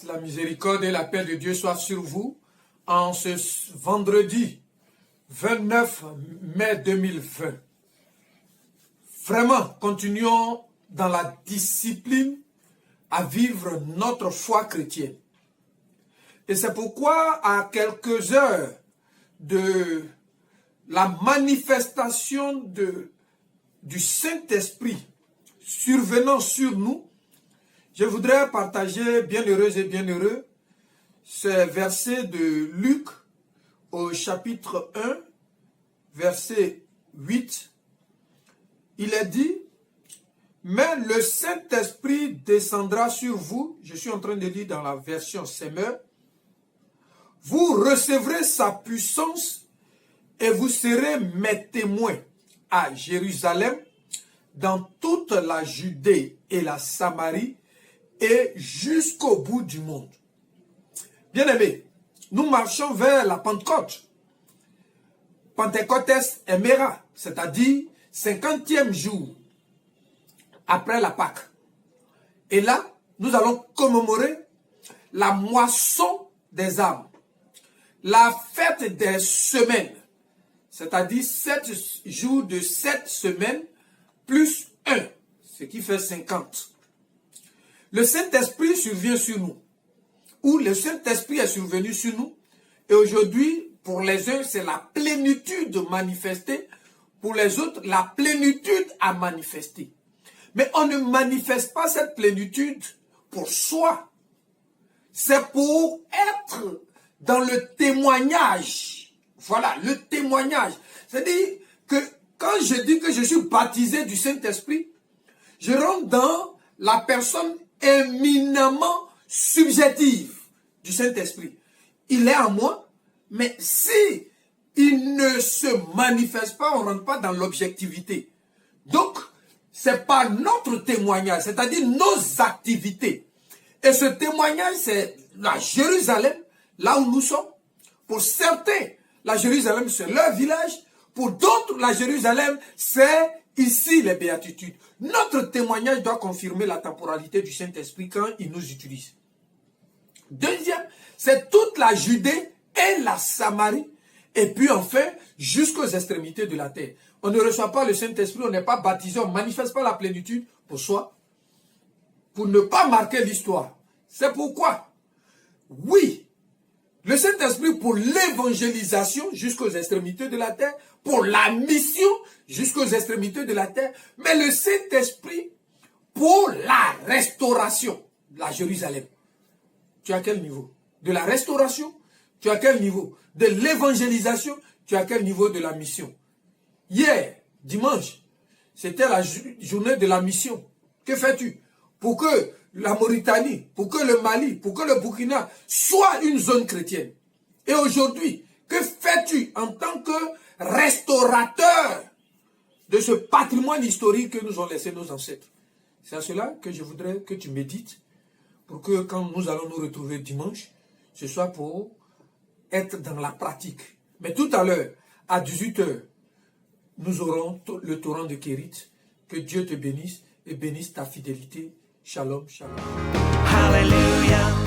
grâce, la miséricorde et la paix de Dieu soient sur vous en ce vendredi 29 mai 2020. Vraiment, continuons dans la discipline à vivre notre foi chrétienne. Et c'est pourquoi, à quelques heures de la manifestation du Saint-Esprit survenant sur nous, je voudrais partager, bienheureuses et bienheureux, ces versets de Luc au chapitre 1, verset 8. Il est dit, « Mais le Saint-Esprit descendra sur vous », je suis en train de lire dans la version Semeur, « vous recevrez sa puissance et vous serez mes témoins à Jérusalem, dans toute la Judée et la Samarie, et jusqu'au bout du monde. » Bien-aimés, nous marchons vers la Pentecôte. Pentecôtes Emera, c'est-à-dire 50e jour après la Pâque. Et là, nous allons commémorer la moisson des âmes, la fête des semaines, c'est-à-dire 7 jours de 7 semaines plus 1, ce qui fait 50. Le Saint-Esprit survient sur nous, ou le Saint-Esprit est survenu sur nous, et aujourd'hui, pour les uns, c'est la plénitude manifestée, pour les autres, la plénitude à manifester. Mais on ne manifeste pas cette plénitude pour soi. C'est pour être dans le témoignage. Voilà, le témoignage. C'est-à-dire que quand je dis que je suis baptisé du Saint-Esprit, je rentre dans la personne éminemment subjective du Saint-Esprit. Il est en moi, mais si il ne se manifeste pas, on ne rentre pas dans l'objectivité. Donc, c'est pas notre témoignage, c'est-à-dire nos activités. Et ce témoignage, c'est la Jérusalem, là où nous sommes. Pour certains, la Jérusalem, c'est leur village. Pour d'autres, la Jérusalem, c'est ici les béatitudes. Notre témoignage doit confirmer la temporalité du Saint-Esprit quand il nous utilise. Deuxième, c'est toute la Judée et la Samarie. Et puis enfin, jusqu'aux extrémités de la terre. On ne reçoit pas le Saint-Esprit, on n'est pas baptisé, on ne manifeste pas la plénitude pour soi, pour ne pas marquer l'histoire. C'est pourquoi, oui, le Saint-Esprit pour l'évangélisation jusqu'aux extrémités de la terre, pour la mission jusqu'aux extrémités de la terre, mais le Saint-Esprit pour la restauration de la Jérusalem. Tu es à quel niveau? De la restauration? Tu es à quel niveau? De l'évangélisation? Tu es à quel niveau de la mission? Hier, dimanche, c'était la journée de la mission. Que fais-tu? Pour que la Mauritanie, pour que le Mali, pour que le Burkina soit une zone chrétienne. Et aujourd'hui, que fais-tu en tant que restaurateur de ce patrimoine historique que nous ont laissé nos ancêtres? C'est à cela que je voudrais que tu médites, pour que quand nous allons nous retrouver dimanche, ce soit pour être dans la pratique. Mais tout à l'heure, à 18 h, nous aurons le torrent de Kérit. Que Dieu te bénisse et bénisse ta fidélité. Shalom, shalom. Hallelujah.